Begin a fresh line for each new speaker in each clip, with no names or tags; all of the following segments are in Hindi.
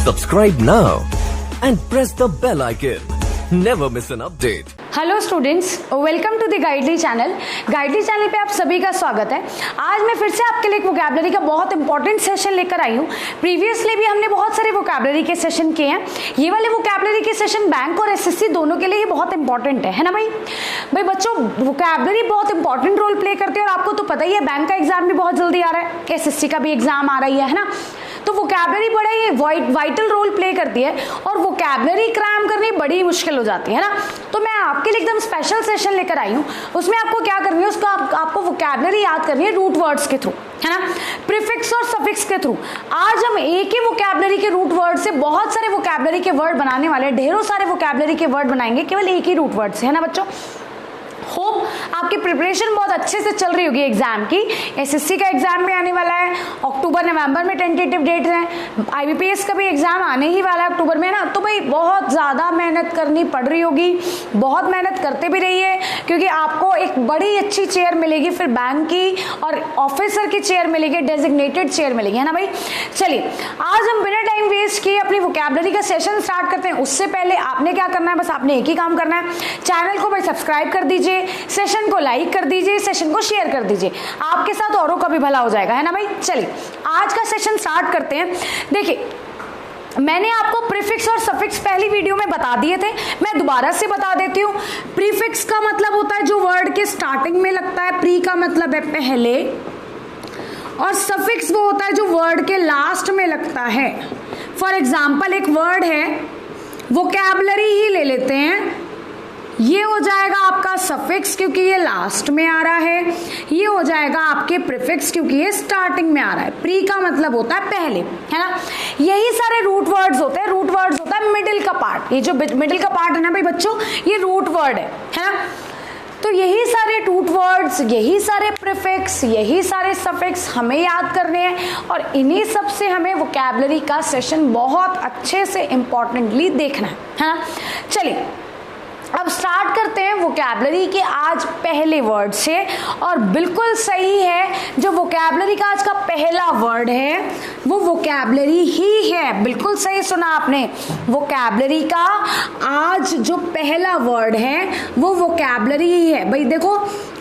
Subscribe now and press the bell icon. Never miss an update.
Hello students, welcome to the Guidely channel. Guidely channel पे आप सभी का स्वागत है। आज मैं फिर से आपके लिए वोकैबुलरी का बहुत इंपॉर्टेंट सेशन लेकर आई हूँ। प्रीवियसली भी हमने बहुत सारे वोकैबुलरी के सेशन किए हैं। ये वाले वोकैबुलरी के सेशन बैंक और एसएससी दोनों के लिए बहुत इंपॉर्टेंट है ना भाई बच्चों, वोकैबुलरी बहुत इंपॉर्टेंट रोल प्ले करती है और आपको तो पता ही है बैंक का एग्जाम भी बहुत जल्दी आ रहा है, एसएससी का भी एग्जाम आ रही है ना। तो वोकैबुलरी बड़ा ही वाइटल रोल प्ले करती है और वोकैबुलरी क्रैम करनी बड़ी मुश्किल हो जाती है ना। तो मैं आपके लिए एकदम स्पेशल सेशन लेकर आई हूँ। उसमें आपको क्या करनी है, उसको आपको वोकैबुलरी याद करनी है रूट वर्ड्स के थ्रू, है ना, प्रीफिक्स और सफिक्स के थ्रू। आज हम एक ही वोकैबुलरी के रूट वर्ड से बहुत सारे वोकैबुलरी के वर्ड बनाने वाले हैं, ढेरों सारे वोकैबुलरी के वर्ड बनाएंगे केवल एक ही रूट वर्ड से, है ना बच्चों। होप आपकी प्रिपरेशन बहुत अच्छे से चल रही होगी एग्जाम की। एसएससी का एग्जाम भी आने वाला है, अक्टूबर नवंबर में टेंटेटिव डेट है। आईबीपीएस का भी एग्जाम आने ही वाला है अक्टूबर में ना। तो भाई बहुत ज़्यादा मेहनत करनी पड़ रही होगी, बहुत मेहनत करते भी रहिए, क्योंकि आपको एक बड़ी अच्छी चेयर मिलेगी फिर बैंक की, और ऑफिसर की चेयर मिलेगी, डेजिग्नेटेड चेयर मिलेगी, है ना भाई। चलिए आज हम बिना टाइम वेस्ट किए अपनी वोकैबुलरी का सेशन स्टार्ट करते हैं। उससे पहले आपने क्या करना है, बस आपने एक ही काम करना है, चैनल को भाई सब्सक्राइब कर दीजिए, सेशन को लाइक कर दीजिए, सेशन को शेयर कर दीजिए, आपके साथ औरों का भी भला हो जाएगा, है ना भाई। चलिए आज का सेशन स्टार्ट करते हैं। देखिए मैंने आपको प्रीफिक्स और सफिक्स पहली वीडियो में बता दिए थे, मैं दोबारा से बता देती हूँ। प्रीफिक्स का मतलब होता है जो वर्ड के स्टार्टिंग में लगता है, प्री का मतलब है पहले, और सफिक्स वो होता है जो वर्ड के लास्ट में लगता है। फॉर एग्जाम्पल एक वर्ड है, वोकैबुलरी ही ले लेते हैं, ये हो जाएगा आपका सफिक्स क्योंकि ये लास्ट में आ रहा है, ये हो जाएगा आपके प्रीफिक्स क्योंकि ये स्टार्टिंग में आ रहा है। प्री का मतलब होता है पहले, है ना। यही सारे रूट वर्ड्स होते हैं। रूट वर्ड्स होता है मिडिल का पार्ट, ये जो मिडिल का पार्ट है ना भाई बच्चों, ये रूट वर्ड है ना। तो यही सारे रूट वर्ड्स, यही सारे प्रीफिक्स, यही सारे सफिक्स हमें याद करने हैं, और इन्हीं सब से हमें वोकैबुलरी का सेशन बहुत अच्छे से इंपॉर्टेंटली देखना है ना। चलिए अब स्टार्ट करते हैं वोकैबुलरी के आज पहले वर्ड से। और बिल्कुल सही है, जो वोकैबुलरी का आज का पहला वर्ड है वो वोकैबुलरी ही है। बिल्कुल सही सुना आपने, वोकैबुलरी का आज जो पहला वर्ड है वो वोकैबुलरी ही है। भाई देखो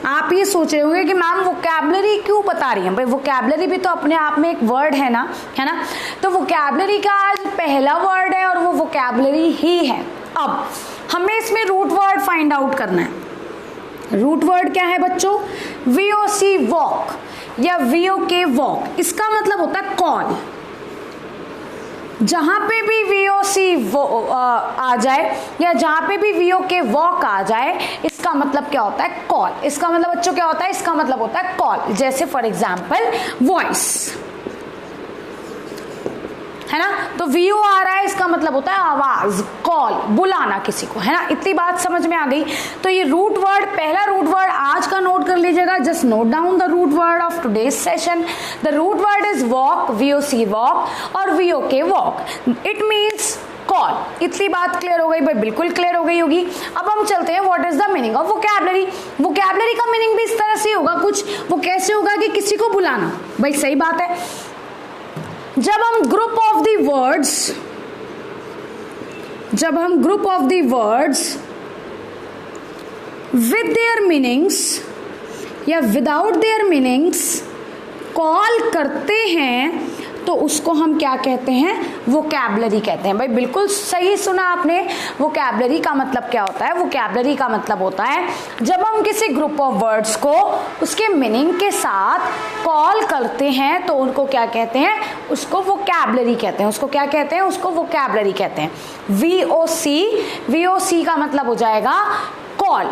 आप ये सोच रहे होंगे कि मैम वोकैबुलरी क्यों बता रही हैं, भाई वोकैबुलरी भी तो अपने आप में एक वर्ड है ना, है ना। तो वोकैबुलरी का आज पहला वर्ड है और वो वोकैबुलरी ही है। अब हमें इसमें रूट वर्ड फाइंड आउट करना है। रूट वर्ड क्या है बच्चों, वीओसी वॉक या वीओके वॉक। इसका मतलब होता है कॉल। जहां पे भी वीओसी आ जाए या जहां पे भी वीओके वॉक आ जाए, इसका मतलब क्या होता है, कॉल। इसका मतलब बच्चों क्या होता है, इसका मतलब होता है कॉल। जैसे फॉर एग्जाम्पल वॉइस, है ना। तो वीओ आ रहा है, इसका मतलब होता है आवाज, कॉल, बुलाना किसी को, है ना। इतनी बात समझ में आ गई। तो ये रूट वर्ड, पहला रूट वर्ड आज का नोट कर लीजिएगा। Just note down the root word of today's session. The root word is voc, VOC voc और VOK voc. It means call. इतनी बात क्लियर हो गई भाई, बिल्कुल क्लियर हो गई होगी। अब हम चलते हैं what is the meaning of vocabulary. Vocabulary का मीनिंग भी इस तरह से होगा कुछ। वो कैसे होगा कि किसी को बुलाना, भाई सही बात है। जब हम group of the words with their meanings या विदाउट देयर मीनिंग्स कॉल करते हैं तो उसको हम क्या कहते हैं, वोकैबुलरी कहते हैं। भाई बिल्कुल सही सुना आपने। वोकैबुलरी का मतलब क्या होता है, वोकैबुलरी का मतलब होता है जब हम किसी ग्रुप ऑफ वर्ड्स को उसके मीनिंग के साथ कॉल करते हैं तो उनको क्या कहते हैं, उसको वोकैबुलरी कहते हैं। उसको क्या कहते हैं, उसको वोकैबुलरी कहते हैं। वीओसी का मतलब हो जाएगा कॉल।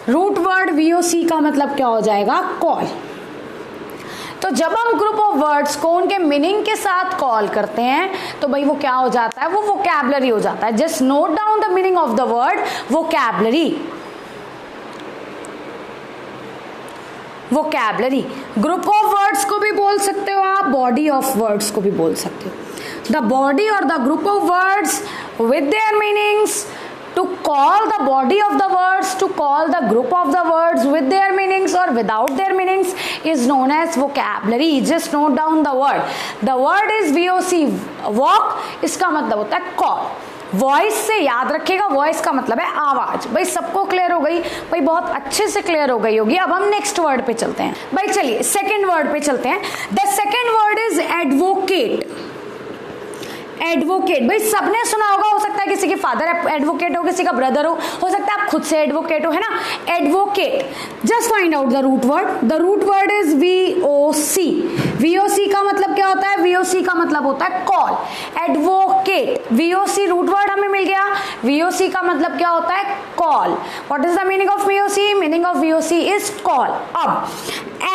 रूट वर्ड वीओसी का मतलब क्या हो जाएगा, कॉल। तो जब हम ग्रुप ऑफ वर्ड्स को उनके मीनिंग के साथ कॉल करते हैं तो भाई वो क्या हो जाता है, वो वोकैबुलरी हो जाता है। Just note down the meaning of the word vocabulary. Vocabulary group of words को भी बोल सकते हो आप, बॉडी ऑफ वर्ड्स को भी बोल सकते हो। द बॉडी और the group of words with their meanings, to call the body of the words, to call the group of the words with their meanings or without their meanings, is known as vocabulary. Just note down the word. The word is VOC, walk. इसका मतलब होता है call. वॉइस से याद रखिएगा, वॉइस का मतलब है आवाज. भाई सबको क्लियर हो गई? भाई बहुत अच्छे से क्लियर हो गई होगी. अब हम नेक्स्ट वर्ड पे चलते हैं. भाई चलिए सेकंड वर्ड पे चलते हैं. The second word is advocate. Advocate भाई सबने सुना होगा, हो सकता है किसी के फादर एडवोकेट हो, किसी का ब्रदर हो सकता है आप खुद से एडवोकेट हो, है ना. Advocate. Just find out the root word. The root word is VOC. VOC का मतलब क्या होता है? VOC का मतलब होता है call. Advocate, VOC root word हमें मिल गया. VOC का मतलब क्या होता है? Call. What is the meaning of VOC? Meaning of VOC is call. अब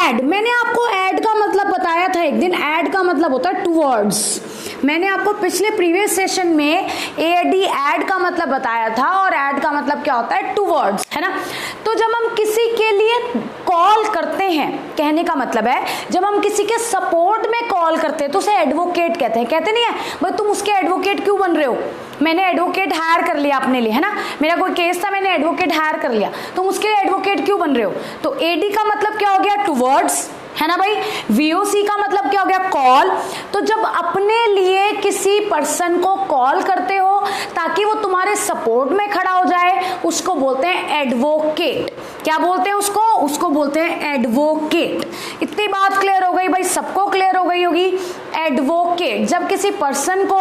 एड, मैंने आपको एड का मतलब बताया था एक दिन. एड का मतलब होता है टूवर्ड्स. मैंने आपको पिछले प्रीवियस सेशन में AD एड का मतलब बताया था, और एड का मतलब क्या होता है? टूवर्ड्स, है ना. तो जब हम किसी के लिए कॉल करते हैं, कहने का मतलब है जब हम किसी के सपोर्ट में कॉल करते हैं तो उसे एडवोकेट कहते हैं. कहते नहीं है भाई तुम उसके एडवोकेट क्यों बन रहे हो? मैंने एडवोकेट हायर कर लिया अपने लिए, है ना. मेरा कोई केस था, मैंने एडवोकेट हायर कर लिया, तुम उसके एडवोकेट क्यों बन रहे हो? तो AD का मतलब क्या हो गया? टूवर्ड्स, है ना भाई. VOC का मतलब क्या हो गया? कॉल. तो जब अपने लिए किसी पर्सन को कॉल करते हो ताकि वो तुम्हारे सपोर्ट में खड़ा हो जाए, उसको बोलते हैं एडवोकेट. क्या बोलते हैं उसको? उसको बोलते हैं एडवोकेट. इतनी बात क्लियर हो गई भाई? सबको क्लियर हो गई होगी. एडवोकेट. जब किसी पर्सन को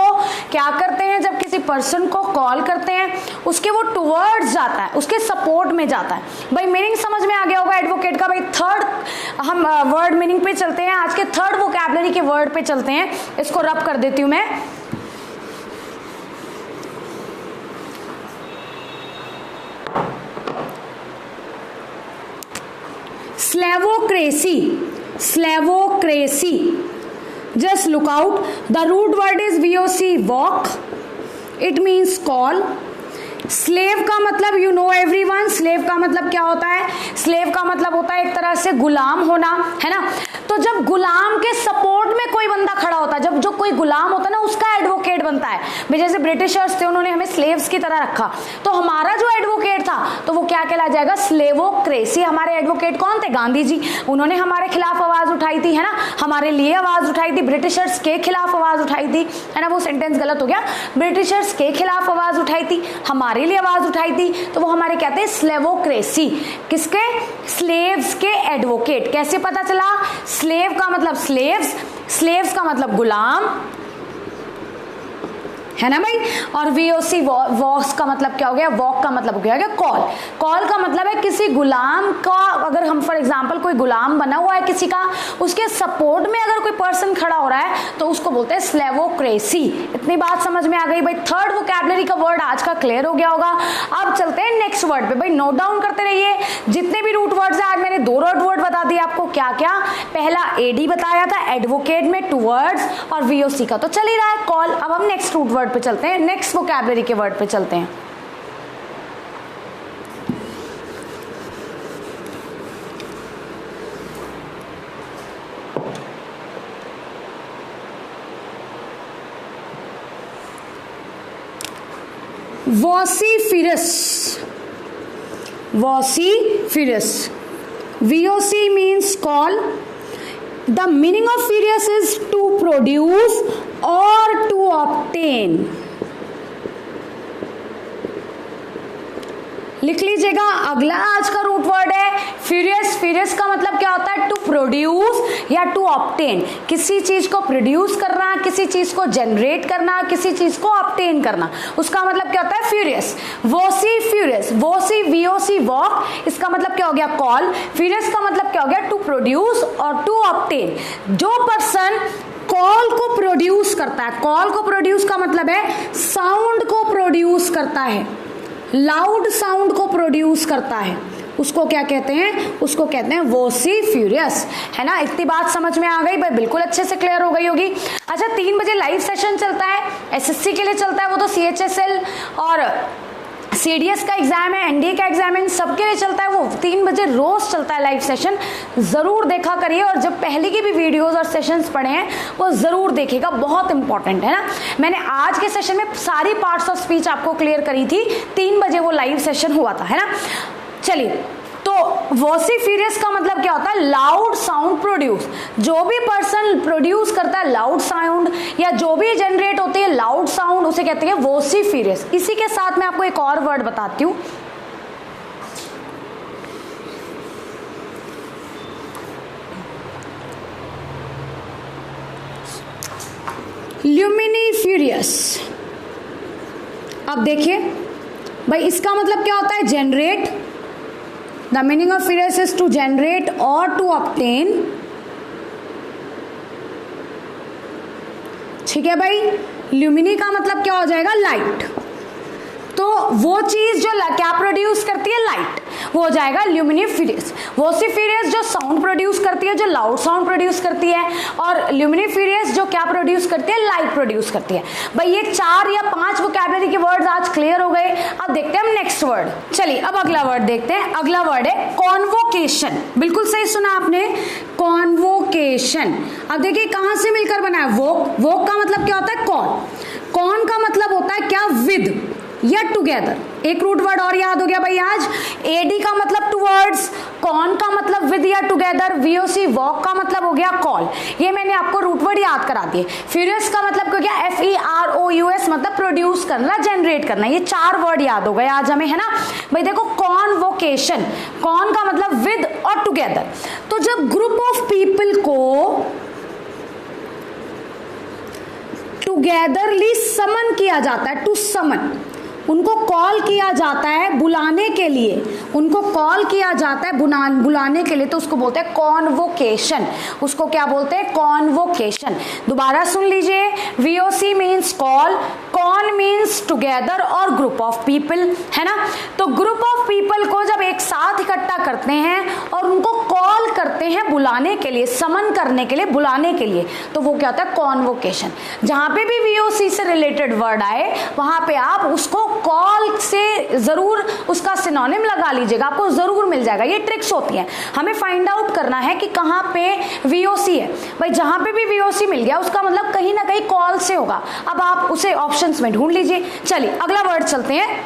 क्या करते हैं? जब किसी पर्सन को कॉल करते हैं उसके वो टुवर्ड्स जाता है, उसके सपोर्ट में जाता है. भाई मीनिंग समझ में आ गया होगा एडवोकेट का. भाई थर्ड हम वर्ड मीनिंग पे चलते हैं. आज के थर्ड वोकैबुलरी के वर्ड पे चलते हैं. इसको रब कर देती हूं मैं. Slavocracy. Slavocracy. Just look out. The root word is VOC, voc. It means call. Slave का मतलब यू नो एवरीवन. स्लेव का मतलब क्या होता है? स्लेव का मतलब होता है एक तरह से गुलाम होना, है ना. तो जब गुलाम के सपोर्ट में कोई बंदा खड़ा होता है, जब जो कोई गुलाम होता है ना उसका एडवोकेट बनता है. भाई जैसे ब्रिटिशर्स थे, उन्होंने हमें स्लेव्स की तरह रखा, तो हमारा जो एडवोकेट था तो वो क्या कहला जाएगा? स्लेवोक्रेसी. हमारे एडवोकेट कौन थे? गांधी जी. उन्होंने हमारे खिलाफ आवाज उठाई थी, है ना. हमारे लिए आवाज उठाई थी. ब्रिटिशर्स के खिलाफ आवाज उठाई थी, है ना. वो सेंटेंस गलत हो गया. ब्रिटिशर्स के खिलाफ आवाज उठाई थी, हमारे लिए आवाज उठाई थी, तो वो हमारे कहते हैं स्लेवोक्रेसी. किसके? स्लेव्स के एडवोकेट. कैसे पता चला? स्लेव का मतलब स्लेव्स, स्लेव्स का मतलब गुलाम, है ना भाई. और VOC वॉक्स का मतलब क्या हो गया? वॉक का मतलब क्या हो गया? कॉल. कॉल का मतलब है किसी गुलाम का, अगर हम फॉर एग्जांपल कोई गुलाम बना हुआ है किसी का, उसके सपोर्ट में अगर कोई पर्सन खड़ा हो रहा है तो उसको बोलते हैं स्लेवोक्रेसी. इतनी बात समझ में आ गई भाई. थर्ड वोकैबुलरी का वर्ड आज का क्लियर हो गया होगा. अब चलते हैं नेक्स्ट वर्ड पे. भाई नोट डाउन करते रहिए. जितने भी रूट वर्ड्स है, आज मैंने 2 रूट वर्ड बता दिए आपको. क्या क्या? पहला AD बताया था, एडवोकेट में टूवर्ड्स, और VOC का तो चल ही रहा है कॉल. अब हम नेक्स्ट रूट वर्ड पे चलते हैं, नेक्स्ट वोकैबुलरी के वर्ड पे चलते हैं. वॉसिफिरस. वॉसिफिरस. VOC means call. The meaning of furious is to produce or to obtain. लिख लीजिएगा. अगला आज का रूट वर्ड है फ्यूरियस. फ्यूरियस का मतलब क्या होता है? टू प्रोड्यूस या टू ऑब्टेन. किसी चीज को प्रोड्यूस करना, किसी चीज को जनरेट करना, किसी चीज को ऑब्टेन करना, उसका मतलब क्या होता है? फ्यूरियस. वॉसी फ्यूरियस. वॉसी VOC वॉक, इसका मतलब क्या हो गया? कॉल. फ्यूरियस का मतलब क्या हो गया? टू प्रोड्यूस और टू ऑब्टेन. जो पर्सन कॉल को प्रोड्यूस करता है, कॉल को प्रोड्यूस का मतलब है साउंड को प्रोड्यूस करता है, लाउड साउंड को प्रोड्यूस करता है, उसको क्या कहते हैं? उसको कहते हैं वोसिफ्यूरियस, है ना. इतनी बात समझ में आ गई भाई? बिल्कुल अच्छे से क्लियर हो गई होगी. अच्छा 3 बजे लाइव सेशन चलता है, SSC के लिए चलता है, वो तो CHSL और CDS का एग्जाम है, NDA का एग्जाम है, इन सबके लिए चलता है. वो 3 बजे रोज चलता है लाइव सेशन. जरूर देखा करिए, और जब पहले की भी वीडियोस और सेशंस पढ़े हैं वो जरूर देखिएगा, बहुत इंपॉर्टेंट है ना. मैंने आज के सेशन में सारी पार्ट्स ऑफ स्पीच आपको क्लियर करी थी. 3 बजे वो लाइव सेशन हुआ था, है ना. चलिए, तो वोसिफियरस का मतलब क्या होता है? Loud sound produce. जो भी पर्सन प्रोड्यूस करता है लाउड साउंड या जो भी जनरेट होती है लाउड साउंड, उसे कहते हैं वोसिफियरस। इसी के साथ मैं आपको एक और वर्ड बताती हूं, ल्यूमिनिफियरस। अब देखिए भाई, इसका मतलब क्या होता है? Generate. The meaning of ferous is to generate और टू ऑब्टेन। ठीक है भाई, ल्यूमिनी का मतलब क्या हो जाएगा? लाइट। तो वो चीज जो क्या प्रोड्यूस करती है? लाइट, वो हो जाएगा ल्यूमिनिफियरस। वोसिफियरस जो साउंड प्रोड्यूस करती है, जो लाउड साउंड प्रोड्यूस करती है, और ल्यूमिनिफियरस जो क्या प्रोड्यूस करती है? लाइट प्रोड्यूस करती है। भाई ये 4 या 5 वोकैबुलरी के वर्ड्स आज क्लियर हो गए। अब देखते हैं हम नेक्स्ट वर्ड। चलिए अब अगला वर्ड देखते हैं। अगला वर्ड है कॉन्वोकेशन। बिल्कुल सही सुना आपने, कॉन्वोकेशन। अब देखिए कहां से मिलकर बना है? वोक। वोक का मतलब क्या होता है? कॉल। कॉन का मतलब होता है क्या? विद या टुगेदर। एक रूट वर्ड और याद हो गया भाई आज। एडी का मतलब टुवर्ड्स, कॉन का मतलब विद या टुगेदर, वीओसी वॉक का मतलब हो गया कॉल। ये मैंने आपको रूट वर्ड याद करा दिए। फ्यूरियस का मतलब क्या? FEROUS मतलब प्रोड्यूस करना, जनरेट करना। ये 4 वर्ड याद हो गए आज हमें, है ना भाई। देखो कॉन्वोकेशन, कॉन का मतलब विद और टुगेदर। तो जब ग्रुप ऑफ पीपल को टुगेदरली समन किया जाता है, टू समन, उनको कॉल किया जाता है बुलाने के लिए, उनको कॉल किया जाता है बुलाने के लिए, तो उसको बोलते हैं कॉन्वोकेशन। उसको क्या बोलते हैं? कॉन्वोकेशन। दोबारा सुन लीजिए, VOC means call, con means together और ग्रुप ऑफ पीपल, है ना। तो ग्रुप ऑफ पीपल को जब एक साथ इकट्ठा करते हैं और उनको कॉल करते हैं बुलाने के लिए, समन करने के लिए, बुलाने के लिए, तो वो क्या होता है? कॉन्वोकेशन। जहां पे भी VOC से रिलेटेड वर्ड आए वहां पे आप उसको कॉल से जरूर उसका सिनोनिम लगा लीजिएगा, आपको जरूर मिल जाएगा। ये ट्रिक्स होती हैं, हमें फाइंड आउट करना है कि कहां पे VOC है। भाई जहां पे भी VOC मिल गया उसका मतलब कहीं ना कहीं कॉल से होगा। अब आप उसे ऑप्शंस में ढूंढ लीजिए। चलिए अगला वर्ड चलते हैं।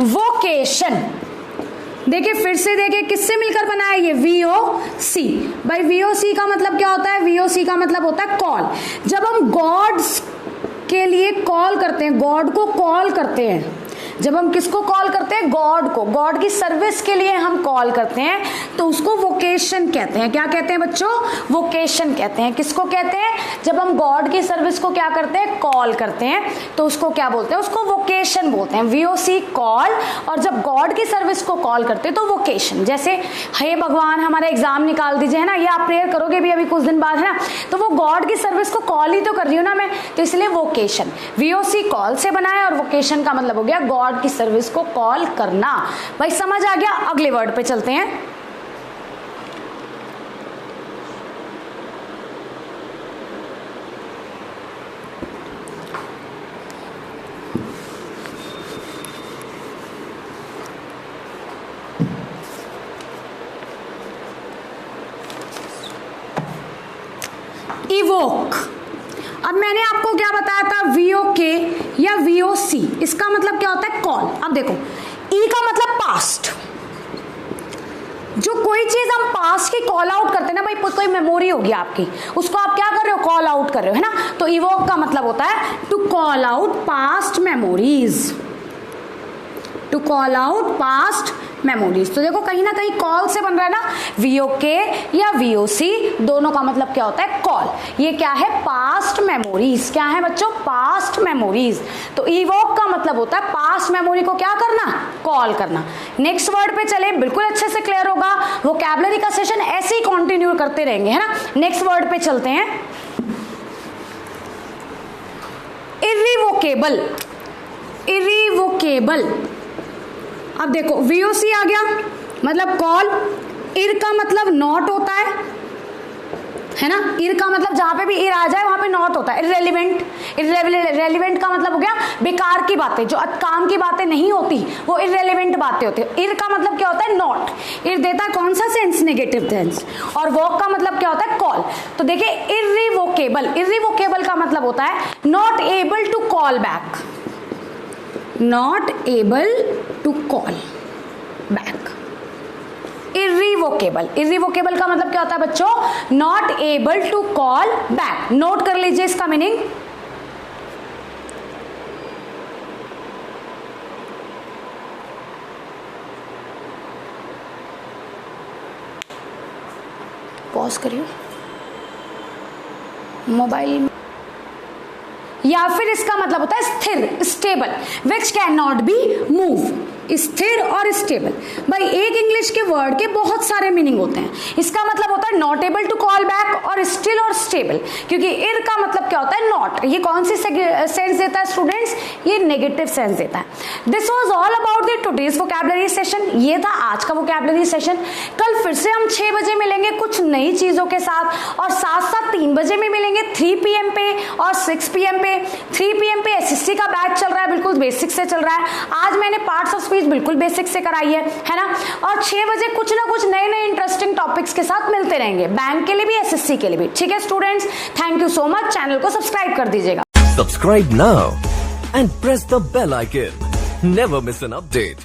वोकेशन। देखिए फिर से देखिए किससे मिलकर बना है ये? VOC। भाई VOC का मतलब क्या होता है? VOC का मतलब होता है कॉल। जब हम गॉड्स के लिए कॉल करते हैं, गॉड को कॉल करते हैं, जब हम किसको कॉल करते हैं? गॉड को, गॉड की सर्विस के लिए हम कॉल करते हैं, तो उसको वोकेशन कहते हैं। क्या कहते हैं बच्चों? वोकेशन कहते हैं। किसको कहते हैं? जब हम गॉड की सर्विस को क्या करते हैं? कॉल करते हैं, तो उसको क्या बोलते हैं? उसको वोकेशन बोलते हैं। VOC कॉल, और जब गॉड की सर्विस को कॉल करते हैं तो वोकेशन। जैसे हे भगवान हमारा एग्जाम निकाल दीजिए, है ना, ये आप प्रेयर करोगे भी अभी कुछ दिन बाद, है ना, तो वो गॉड की सर्विस को कॉल ही तो कर रही हूँ ना मैं, तो इसलिए वोकेशन। VOC कॉल से बना है और वोकेशन का मतलब हो गया गॉड की सर्विस को कॉल करना। भाई समझ आ गया? अगले वर्ड पे चलते हैं। इवोक। अब मैंने आपको क्या बताया था? VOK या VOC, इसका मतलब क्या होता है? कॉल। अब देखो E का मतलब पास्ट। जो कोई चीज हम पास्ट की कॉल आउट करते हैं ना भाई, कोई मेमोरी होगी आपकी, उसको आप क्या कर रहे हो? कॉल आउट कर रहे हो, है ना। तो इवोक का मतलब होता है to call out past memories, to call out past memories. तो देखो कहीं ना कहीं कॉल से बन रहा है ना, VOK या VOC, दोनों का मतलब क्या होता है? कॉल। ये क्या है? Past memories. क्या है बच्चों? Past memories. तो इवोक का मतलब होता है पास्ट मेमोरी को क्या करना? कॉल करना। नेक्स्ट वर्ड पे चले, बिल्कुल अच्छे से क्लियर होगा। वोकैबुलरी का सेशन ऐसे ही कंटिन्यू करते रहेंगे, है ना। नेक्स्ट वर्ड पे चलते हैं। इर्रिवोकेबल। इर्रिवोकेबल। अब देखो VOC आ गया मतलब कॉल, इर का मतलब नॉट होता है ना। इर का मतलब जहां पे भी इर आ जाए वहां पे नॉट होता है। इररेलेवेंट। इररेलेवेंट का मतलब हो गया बेकार की बातें, जो काम की बातें नहीं होती वो इररेलेवेंट बातें होती है। इर का मतलब क्या होता है? नॉट। इर देता है कौन सा सेंस? Negative sense. और वोक का मतलब क्या होता है? कॉल। तो देखिए इर्रिवोकेबल। इर्रिवोकेबल का मतलब होता है not able to call back, not able to call back. Irrevocable, irrevocable का मतलब क्या होता है बच्चों? Not able to call back. Note कर लीजिए इसका मीनिंग। पॉज करिए मोबाइल। या फिर इसका मतलब होता है स्थिर, stable, which can not be move. स्थिर और स्टेबल, भाई एक इंग्लिश के वर्ड के बहुत सारे मीनिंग होते हैं। इसका मतलब होता है not able to call back और स्टिल और स्टेबल, क्योंकि इर का मतलब क्या होता है? नॉट। ये कौन सी सेंस देता है स्टूडेंट्स? ये नेगेटिव सेंस देता है। This was all about the today's vocabulary session. ये था आज का वोकैबुलरी सेशन। कल फिर से हम 6 बजे मिलेंगे कुछ नई चीजों के साथ, और साथ साथ 3 बजे में मिलेंगे 3 PM पे और 6 PM पे। 3 PM पे SSC का बैच चल रहा है, बिल्कुल बेसिक से चल रहा है। आज मैंने पार्ट्स ऑफ स्पीच बिल्कुल बेसिक से कराई है ना। और 6 बजे कुछ ना कुछ नए नए इंटरेस्टिंग टॉपिक्स के साथ मिलते रहेंगे, बैंक के लिए भी, SSC के लिए भी। ठीक है students, thank you so much. Channel को सब्सक्राइब कर दीजिएगा।
Subscribe now and press the bell icon. Never miss an update.